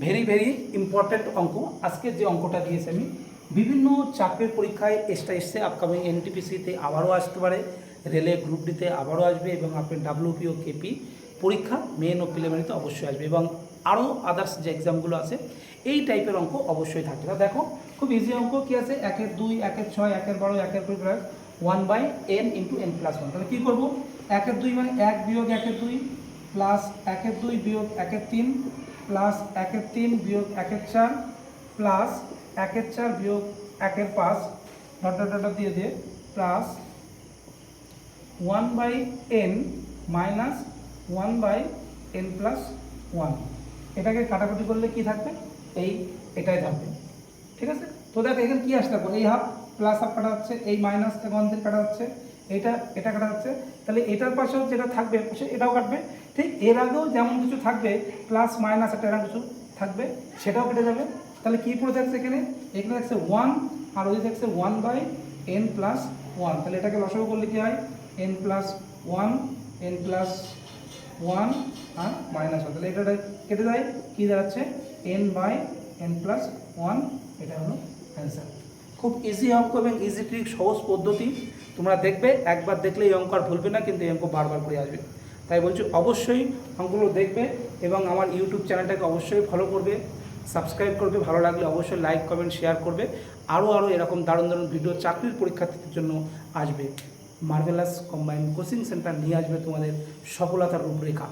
Very very important অঙ্ক। আজকে যে অঙ্কটা দিয়েছি আমি, বিভিন্ন চাকরির পরীক্ষায় এসটা এসছে, আপকামিং এনটিপিসিতে আবারও আসতে পারে, রেলে গ্রুপ ডিতে আবারও আসবে, এবং আপনার ডাব্লিউপি ও কেপি পরীক্ষা মেন ও প্রিলিমিনারিতে অবশ্যই আসবে, এবং আরও আদার্স যে এক্সামগুলো আছে এই টাইপের অঙ্ক অবশ্যই থাকবে। তা দেখো, খুব ইজি অঙ্ক। কী আছে? 1 2 1 6 1 12 1 2 plus 1/n into n plus 1। তাহলে কী করবো? 1 2 মানে 1 বিয়োগ 1 2 প্লাস 1 2 বিয়োগ 1 3 প্লাস 1 3 বিয়োগ 1 4 প্লাস 1 4 বিয়োগ 1 5 ডট ডট ডট দিয়ে দিয়ে plus 1/n minus 1/n plus 1। এটাকে কাটাকুটি করলে কি থাকবে? এটাই থাকবে। ঠিক আছে? তো দেখো এখানে কি আসতে পারে, এই হাফ প্লাস হাফ কাটা যাচ্ছে, এই মাইনাস থেকে 1 কাটা যাচ্ছে, এটা কাটা যাচ্ছে। তাহলে এটার পাশেও যেটা থাকবে এটাও কাটবে। ঠিক এর আগেও যেমন কিছু থাকবে, প্লাস মাইনাস একটা এরকম কিছু থাকবে, সেটাও কেটে যাবে। তাহলে কী পড়ে থাকছে এখানে? এখানে থাকছে 1, আর ওই থাকছে 1/n প্লাস 1। তাহলে এটাকে লসাগু করলে কী হয়? n প্লাস 1, n প্লাস 1 আর মাইনাস 1। তাহলে এটা কেটে যায়, কী দাঁড়াচ্ছে? n/n plus 1। এটা হলো অ্যান্সার। খুব ইজি অঙ্ক এবং ইজি ট্রিক, সহজ পদ্ধতি। তোমরা দেখবে, একবার দেখলে এই অঙ্ক আর ভুলবে না, কিন্তু এই অঙ্ক বারবার করে আসবে। তাই বলছি অবশ্যই অঙ্কগুলো দেখবে, এবং আমার ইউটিউব চ্যানেলটাকে অবশ্যই ফলো করবে, সাবস্ক্রাইব করবে, ভালো লাগলে অবশ্যই লাইক কমেন্ট শেয়ার করবে। আরও এরকম দারুণ দারুণ ভিডিও চাকরির পরীক্ষার্থীদের জন্য আসবে। মার্ভেলাস কম্বাইন্ড কোচিং সেন্টার নিয়ে আসবে তোমাদের সফলতার রূপরেখা।